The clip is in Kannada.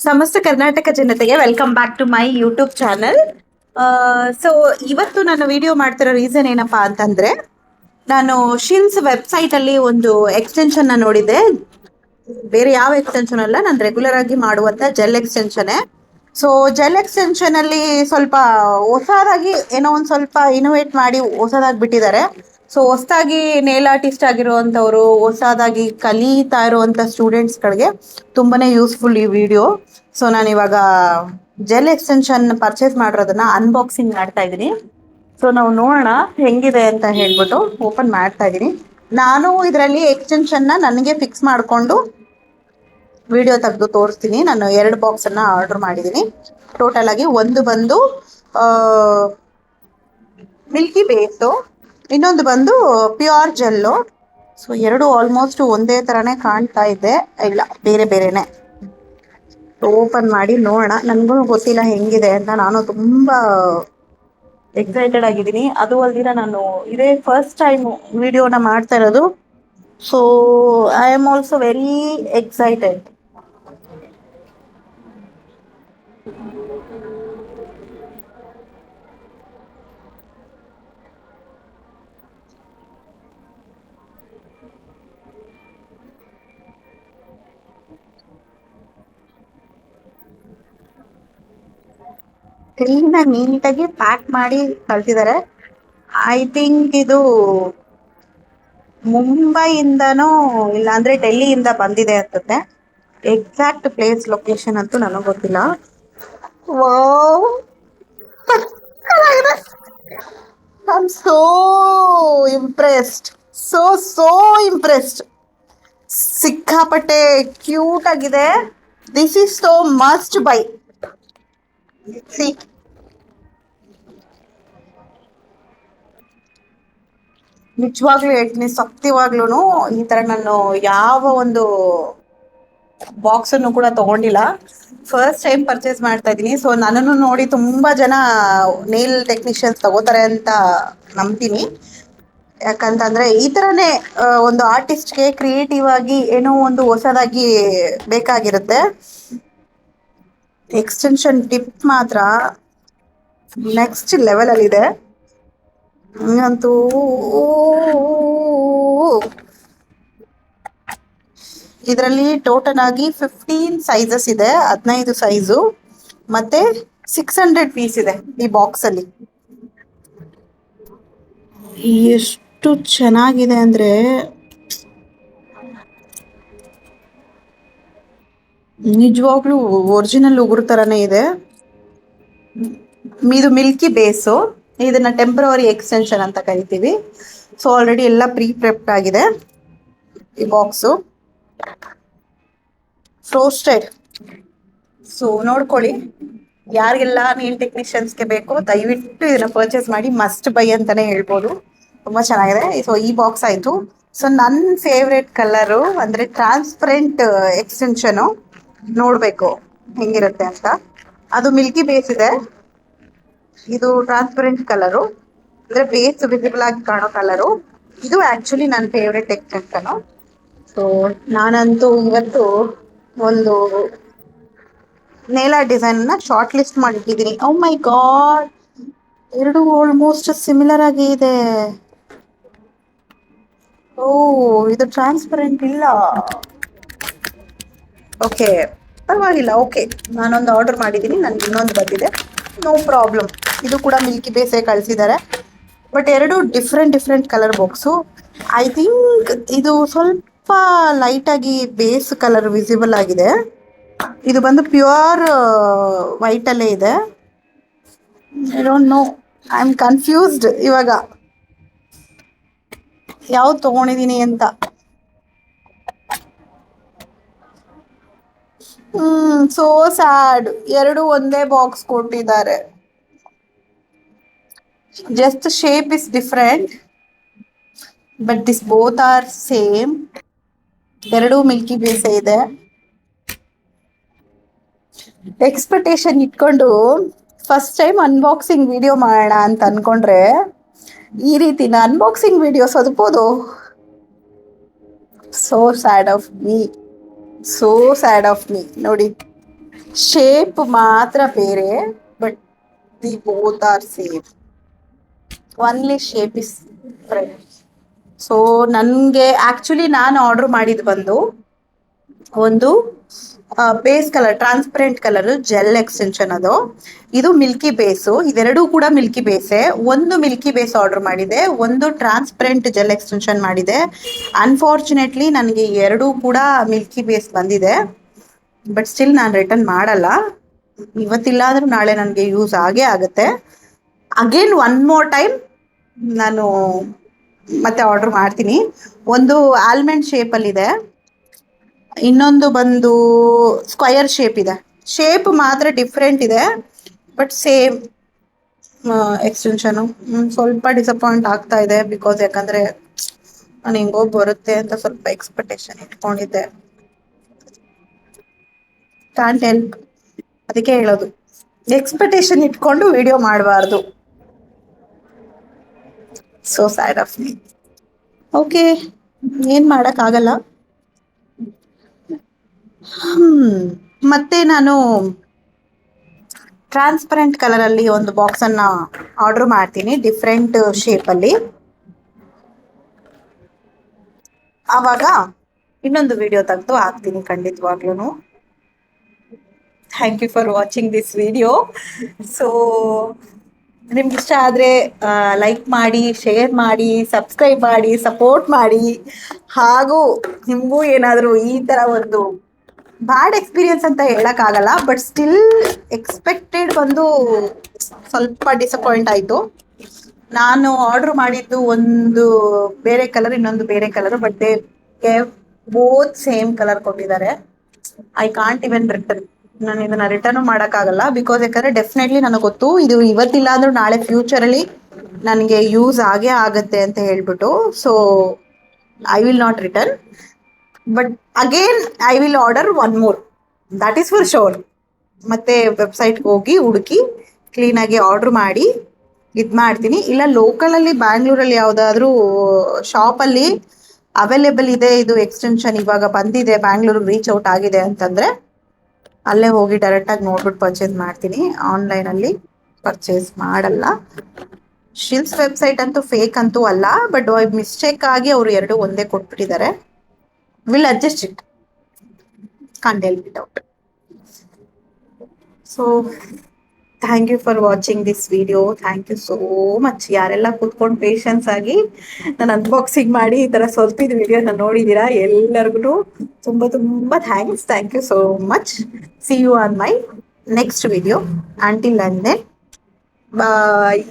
ಸಮಸ್ತ ಕರ್ನಾಟಕ ಜನತೆಗೆ welcome back to my YouTube channel. So ಇವತ್ತು ನಾನು ವಿಡಿಯೋ ಮಾಡ್ತಿರೋ ರೀಸನ್ ಏನಪ್ಪಾ ಅಂತಂದ್ರೆ, ನಾನು ಶಿಲ್ಸ್ ವೆಬ್ಸೈಟ್ ಅಲ್ಲಿ ಒಂದು ಎಕ್ಸ್ಟೆನ್ಷನ್ ನೋಡಿದೆ. ಬೇರೆ ಯಾವ ಎಕ್ಸ್ಟೆನ್ಷನ್ ಅಲ್ಲ, ನಾನು ರೆಗ್ಯುಲರ್ ಆಗಿ ಮಾಡುವಂತ gel extension. So gel extension ಅಲ್ಲಿ ಸ್ವಲ್ಪ ಹೊಸದಾಗಿ ಏನೋ ಒಂದ್ ಸ್ವಲ್ಪ ಇನೋವೇಟ್ ಮಾಡಿ ಹೊಸದಾಗಿ ಬಿಟ್ಟಿದ್ದಾರೆ. ಸೊ ಹೊಸದಾಗಿ ನೇಲ್ ಆರ್ಟಿಸ್ಟ್ ಆಗಿರುವಂತವ್ರು, ಹೊಸದಾಗಿ ಕಲಿತಾ ಇರುವಂತ ಸ್ಟೂಡೆಂಟ್ಸ್ ಗಳಿಗೆ ತುಂಬಾನೇ ಯೂಸ್ಫುಲ್ ಈ ವಿಡಿಯೋ. ಸೊ ನಾನು ಇವಾಗ ಜೆಲ್ ಎಕ್ಸ್ಟೆನ್ಷನ್ ಪರ್ಚೇಸ್ ಮಾಡಿರೋದನ್ನ ಅನ್ಬಾಕ್ಸಿಂಗ್ ಮಾಡ್ತಾ ಇದ್ದೀನಿ. ಸೊ ನಾವು ನೋಡೋಣ ಹೆಂಗಿದೆ ಅಂತ ಹೇಳ್ಬಿಟ್ಟು ಓಪನ್ ಮಾಡ್ತಾ ಇದ್ದೀನಿ. ನಾನು ಇದರಲ್ಲಿ ಎಕ್ಸ್ಟೆನ್ಷನ್ ನನಗೆ ಫಿಕ್ಸ್ ಮಾಡಿಕೊಂಡು ವಿಡಿಯೋ ತೆಗೆದು ತೋರಿಸ್ತೀನಿ. ನಾನು 2 ಬಾಕ್ಸ್ ಅನ್ನ ಆರ್ಡರ್ ಮಾಡಿದ್ದೀನಿ. ಟೋಟಲ್ ಆಗಿ ಒಂದು ಬಂದು ಮಿಲ್ಕಿ ಬೇಸು, ಇನ್ನೊಂದು ಬಂದು ಪ್ಯೂರ್ ಜೆಲ್ಲು. ಸೊ ಎರಡು ಆಲ್ಮೋಸ್ಟ್ ಒಂದೇ ತರನೇ ಕಾಣ್ತಾ ಇದೆ, ಇಲ್ಲ ಬೇರೆ ಬೇರೆನೆ. ಓಪನ್ ಮಾಡಿ ನೋಡೋಣ. ನನಗೂ ಗೊತ್ತಿಲ್ಲ ಹೆಂಗಿದೆ ಅಂತ. ನಾನು ತುಂಬಾ ಎಕ್ಸೈಟೆಡ್ ಆಗಿದ್ದೀನಿ. ಅದು ಅಲ್ದಿರ ನಾನು ಇದೇ ಫಸ್ಟ್ ಟೈಮ್ ವಿಡಿಯೋನ ಮಾಡ್ತಾ ಇರೋದು. So I am also very excited. ಕ್ಲೀನಾಗಿ ನೀಟಾಗಿ ಪ್ಯಾಕ್ ಮಾಡಿ ಕಳ್ಸಿದ್ದಾರೆ. ಐ ಥಿಂಕ್ ಇದು ಮುಂಬೈಯಿಂದನೋ ಇಲ್ಲಾಂದ್ರೆ ಡೆಲ್ಲಿಯಿಂದ ಬಂದಿದೆ ಅನ್ಸುತ್ತೆ. ಎಕ್ಸಾಕ್ಟ್ ಪ್ಲೇಸ್ ಲೊಕೇಶನ್ ಅಂತೂ ನನಗೆ ಗೊತ್ತಿಲ್ಲ. Wow, I am so impressed, so impressed. ಸಿಕ್ಕಾಪಟ್ಟೆ ಕ್ಯೂಟ್ ಆಗಿದೆ. This is so must by. C, ನಿಜವಾಗ್ಲೂ ಹೇಳ್ತೀನಿ, ಸತ್ಯವಾಗ್ಲೂ ಈ ತರ ನಾನು ಯಾವ ಒಂದು ಬಾಕ್ಸ್ ಅನ್ನು ಕೂಡ ತಗೊಂಡಿಲ್ಲ. ಫಸ್ಟ್ ಟೈಮ್ ಪರ್ಚೇಸ್ ಮಾಡ್ತಾ ಇದ್ದೀನಿ. ಸೊ ನನ್ನನ್ನು ನೋಡಿ ತುಂಬಾ ಜನ ನೇಲ್ ಟೆಕ್ನಿಷಿಯನ್ಸ್ ತಗೋತಾರೆ ಅಂತ ನಂಬ್ತೀನಿ. ಯಾಕಂತಂದ್ರೆ ಈ ತರನೇ ಒಂದು ಆರ್ಟಿಸ್ಟ್ಗೆ ಕ್ರಿಯೇಟಿವ್ ಆಗಿ ಏನೋ ಒಂದು ಹೊಸದಾಗಿ ಬೇಕಾಗಿರುತ್ತೆ. ಎಕ್ಸ್ಟೆನ್ಷನ್ ಟಿಪ್ ಮಾತ್ರ ನೆಕ್ಸ್ಟ್ ಲೆವೆಲ್ ಅಲ್ಲಿ ಇದೆ. ಅಂತೂ ಇದರಲ್ಲಿ ಟೋಟಲ್ ಆಗಿ 15 ಸೈಜಸ್ ಇದೆ, 15 ಸೈಜು, ಮತ್ತೆ 600 ಪೀಸ್ ಇದೆ ಈ ಬಾಕ್ಸ್ ಅಲ್ಲಿ. ಎಷ್ಟು ಚೆನ್ನಾಗಿದೆ ಅಂದ್ರೆ ನಿಜವಾಗ್ಲೂ ಒರಿಜಿನಲ್ ಉಗುರು ತರನೇ ಇದೆ. ಇದು ಮಿಲ್ಕಿ ಬೇಸು, ಇದನ್ನ ಟೆಂಪರರಿ ಎಕ್ಸ್ಟೆನ್ಷನ್ ಅಂತ ಕರಿತೀವಿ. ಸೊ ಆಲ್ರೆಡಿ ಎಲ್ಲ ಪ್ರೀ ಪ್ರೆಪ್ಡ್ ಆಗಿದೆ ಈ ಬಾಕ್ಸು. ಫ್ರೋಸ್ಟೆಡ್. ಸೊ ನೋಡ್ಕೊಳ್ಳಿ, ಯಾರಿಗೆಲ್ಲ ನೇಲ್ ಟೆಕ್ನಿಷಿಯನ್ಸ್ಗೆ ಬೇಕೋ ದಯವಿಟ್ಟು ಇದನ್ನ ಪರ್ಚೇಸ್ ಮಾಡಿ, ಮಸ್ಟ್ ಬೈ ಅಂತಾನೆ ಹೇಳ್ಬೋದು. ತುಂಬಾ ಚೆನ್ನಾಗಿದೆ. ಸೊ ಈ ಬಾಕ್ಸ್ ಆಯ್ತು. ಸೊ ನನ್ನ ಫೇವ್ರೆಟ್ ಕಲರು ಅಂದ್ರೆ ಟ್ರಾನ್ಸ್ಪರೆಂಟ್ ಎಕ್ಸ್ಟೆನ್ಷನು. ನೋಡ್ಬೇಕು ಹೆಂಗಿರುತ್ತೆ ಅಂತ. ಅದು ಮಿಲ್ಕಿ ಬೇಸ್ ಇದೆ, ಇದು ಟ್ರಾನ್ಸ್ಪರೆಂಟ್ ಕಲರು, ಅಂದ್ರೆ ಬೇಸ್ ವಿಸಿಬಲ್ ಆಗಿ ಕಾಣೋ ಕಲರು. ಇದು ಆಕ್ಚುಲಿ ನನ್ನ ಫೇವ್ರೆಟ್ ಎಕ್ಸ್ಟೆನ್ಷನು. ಸೊ ನಾನಂತೂ ಇವತ್ತು ಒಂದು ನೇಲ್ ಆರ್ಟ್ ಡಿಸೈನ್ ನ ಶಾರ್ಟ್ ಲಿಸ್ಟ್ ಮಾಡಿಟ್ಟಿದ್ದೀನಿ. ಓ ಮೈ ಗಾಡ್, ಎರಡು ಆಲ್ಮೋಸ್ಟ್ ಸಿಮಿಲರ್ ಆಗಿ ಇದೆ. ಓ, ಇದು ಟ್ರಾನ್ಸ್ಪರೆಂಟ್ ಇಲ್ಲ. ಓಕೆ, ಪರವಾಗಿಲ್ಲ. ಓಕೆ, ನಾನೊಂದು ಆರ್ಡರ್ ಮಾಡಿದ್ದೀನಿ, ನನ್ಗೆ ಇನ್ನೊಂದು ಬಂದಿದೆ, ನೋ ಪ್ರಾಬ್ಲಮ್. ಇದು ಕೂಡ ಮಿಲ್ಕಿ ಬೇಸೇ ಕಳಿಸಿದ್ದಾರೆ, ಬಟ್ ಎರಡು different colour box. I think ಇದು ಸ್ವಲ್ಪ ಲೈಟ್ ಆಗಿ ಬೇಸ್ ಕಲರ್ ವಿಸಿಬಲ್ ಆಗಿದೆ. ಇದು ಬಂದು ಪ್ಯೂರ್ ವೈಟ್ ಅಲ್ಲೇ ಇದೆ. I don't know, I am confused ಇವಾಗ ಯಾವ್ದು ತಗೊಂಡಿದ್ದೀನಿ ಅಂತ. So sad. ಎರಡು ಒಂದೇ ಬಾಕ್ಸ್ ಕೊಟ್ಟಿದ್ದಾರೆ, just shape is different, but this both are same. ಎರಡು ಮಿಲ್ಕಿ ಬೇಸೆ ಇದೆ. ಎಕ್ಸ್ಪೆಕ್ಟೇಷನ್ ಇಟ್ಕೊಂಡು ಫಸ್ಟ್ ಟೈಮ್ ಅನ್ಬಾಕ್ಸಿಂಗ್ ವಿಡಿಯೋ ಮಾಡೋಣ ಅಂತ ಅನ್ಕೊಂಡ್ರೆ ಈ ರೀತಿನ ಅನ್ಬಾಕ್ಸಿಂಗ್ ವಿಡಿಯೋ ಸ್ವಲ್ಪೋದು. So sad of me, so sad of me. ನೋಡಿ, ಶೇಪ್ ಮಾತ್ರ ಬೇರೆ, but the both are same. Only shape is different. So ನನಗೆ ಆಕ್ಚುಲಿ ನಾನು ಆರ್ಡರ್ ಮಾಡಿದ್ದು ಬಂದು ಒಂದು base colour, transparent colour gel extension. ಅದು ಇದು ಮಿಲ್ಕಿ ಬೇಸು, ಇದೆರಡೂ ಕೂಡ ಮಿಲ್ಕಿ ಬೇಸೆ. ಒಂದು ಮಿಲ್ಕಿ ಬೇಸ್ ಆರ್ಡರ್ ಮಾಡಿದೆ, ಒಂದು ಟ್ರಾನ್ಸ್ಪರೆಂಟ್ ಜೆಲ್ ಎಕ್ಸ್ಟೆನ್ಷನ್ ಮಾಡಿದೆ. ಅನ್ಫಾರ್ಚುನೇಟ್ಲಿ ನನಗೆ ಎರಡೂ ಕೂಡ ಮಿಲ್ಕಿ ಬೇಸ್ ಬಂದಿದೆ. ಬಟ್ ಸ್ಟಿಲ್ ನಾನು ರಿಟರ್ನ್ ಮಾಡಲ್ಲ. ಇವತ್ತಿಲ್ಲ ಆದ್ರೂ ನಾಳೆ ನನಗೆ ಯೂಸ್ ಆಗೇ ಆಗುತ್ತೆ. ಅಗೇನ್ ಒನ್ ಮೋರ್ ಟೈಮ್ ನಾನು ಮತ್ತೆ ಆರ್ಡರ್ ಮಾಡ್ತೀನಿ. ಒಂದು ಆಲ್ಮಂಡ್ ಶೇಪಲ್ಲಿದೆ, ಇನ್ನೊಂದು ಬಂದು ಸ್ಕ್ವಯರ್ ಶೇಪ್ ಇದೆ. ಶೇಪ್ ಮಾತ್ರ ಡಿಫ್ರೆಂಟ್ ಇದೆ, ಬಟ್ ಸೇಮ್ ಎಕ್ಸ್ಟೆನ್ಷನು. ಸ್ವಲ್ಪ ಡಿಸಪಾಯಿಂಟ್ ಆಗ್ತಾ ಇದೆ, ಬಿಕಾಸ್ ಯಾಕಂದರೆ ನಾನು ಹಿಂಗೋ ಬರುತ್ತೆ ಅಂತ ಸ್ವಲ್ಪ ಎಕ್ಸ್ಪೆಕ್ಟೇಷನ್ ಇಟ್ಕೊಂಡಿದ್ದೆ. ಕಾಂಟ್ ಹೆಲ್ಪ್, ಅದಕ್ಕೆ ಹೇಳೋದು ಎಕ್ಸ್ಪೆಕ್ಟೇಷನ್ ಇಟ್ಕೊಂಡು ವಿಡಿಯೋ ಮಾಡಬಾರ್ದು. So sad of me. Okay, ಏನು ಮಾಡೋಕ್ಕಾಗಲ್ಲ. ಮತ್ತೆ ನಾನು ಟ್ರಾನ್ಸ್ಪರೆಂಟ್ ಕಲರಲ್ಲಿ ಒಂದು ಬಾಕ್ಸನ್ನು ಆರ್ಡರ್ ಮಾಡ್ತೀನಿ, ಡಿಫ್ರೆಂಟ್ ಶೇಪಲ್ಲಿ. ಆವಾಗ ಇನ್ನೊಂದು ವಿಡಿಯೋ ತೆಗೆದು ಹಾಕ್ತೀನಿ ಖಂಡಿತವಾಗ್ಲೂ. Thank you for watching this video. So ನಿಮ್ಗೆ ಇಷ್ಟ ಆದರೆ ಲೈಕ್ ಮಾಡಿ, ಶೇರ್ ಮಾಡಿ, ಸಬ್ಸ್ಕ್ರೈಬ್ ಮಾಡಿ, ಸಪೋರ್ಟ್ ಮಾಡಿ. ಹಾಗೂ ನಿಮಗೂ ಏನಾದರೂ ಈ ಥರ ಒಂದು ಬ್ಯಾಡ್ ಎಕ್ಸ್ಪೀರಿಯನ್ಸ್ ಅಂತ ಹೇಳೋಕ್ಕಾಗಲ್ಲ, ಬಟ್ ಸ್ಟಿಲ್ ಎಕ್ಸ್ಪೆಕ್ಟೆಡ್ ಬಂದು ಸ್ವಲ್ಪ ಡಿಸಪಾಯಿಂಟ್ ಆಯಿತು. ನಾನು ಆರ್ಡರ್ ಮಾಡಿದ್ದು ಒಂದು ಬೇರೆ ಕಲರ್, ಇನ್ನೊಂದು ಬೇರೆ colour, but they both same colour ಕೊಟ್ಟಿದ್ದಾರೆ. I can't even return. ನಾನು ಇದನ್ನ ರಿಟರ್ನ್ ಮಾಡೋಕ್ಕಾಗಲ್ಲ, ಬಿಕಾಸ್ ಯಾಕಂದರೆ ಡೆಫಿನೆಟ್ಲಿ ನನಗೆ ಗೊತ್ತು ಇದು ಇವತ್ತಿಲ್ಲ ಅಂದ್ರೂ ನಾಳೆ ಫ್ಯೂಚರಲ್ಲಿ ನನಗೆ ಯೂಸ್ ಆಗೇ ಆಗುತ್ತೆ ಅಂತ ಹೇಳ್ಬಿಟ್ಟು. So I will not return, but again I will order one more, that is for sure. ಮತ್ತೆ ವೆಬ್ಸೈಟ್ಗೆ ಹೋಗಿ ಹುಡುಕಿ ಕ್ಲೀನಾಗಿ ಆರ್ಡ್ರ್ ಮಾಡಿ ಇದು ಮಾಡ್ತೀನಿ. ಇಲ್ಲ ಲೋಕಲಲ್ಲಿ ಬ್ಯಾಂಗ್ಳೂರಲ್ಲಿ ಯಾವುದಾದ್ರೂ ಶಾಪಲ್ಲಿ ಅವೈಲೇಬಲ್ ಇದೆ ಇದು ಎಕ್ಸ್ಟೆನ್ಷನ್, ಇವಾಗ ಬಂದಿದೆ, ಬ್ಯಾಂಗ್ಳೂರಿಗೆ ರೀಚ್ ಔಟ್ ಆಗಿದೆ ಅಂತಂದರೆ ಅಲ್ಲೇ ಹೋಗಿ ಡೈರೆಕ್ಟಾಗಿ ನೋಡ್ಬಿಟ್ಟು ಪರ್ಚೇಸ್ ಮಾಡ್ತೀನಿ. ಆನ್ಲೈನಲ್ಲಿ ಪರ್ಚೇಸ್ ಮಾಡಲ್ಲ. ಶಿಲ್ಸ್ ವೆಬ್ಸೈಟ್ ಅಂತೂ ಫೇಕ್ ಅಂತೂ ಅಲ್ಲ, ಬಟ್ ಮಿಸ್ಟೇಕ್ ಆಗಿ ಅವರು ಎರಡು ಒಂದೇ ಕೊಟ್ಬಿಟ್ಟಿದ್ದಾರೆ. Will adjust it, can't help it out. So thank you for watching this video. Thank you so much. ಯಾರೆಲ್ಲ ಕೂತ್ಕೊಂಡು ಪೇಷನ್ಸ್ ಆಗಿ ನಾನು ಅನ್ಬಾಕ್ಸಿಂಗ್ ಮಾಡಿ ಈ ಥರ ಸ್ವಲ್ಪಿದ ವಿಡಿಯೋನ ನೋಡಿದ್ದೀರಾ, ಎಲ್ಲರಿಗೂ ತುಂಬ ತುಂಬ thanks. Thank you so much. See you on my next video. Until and then, bye.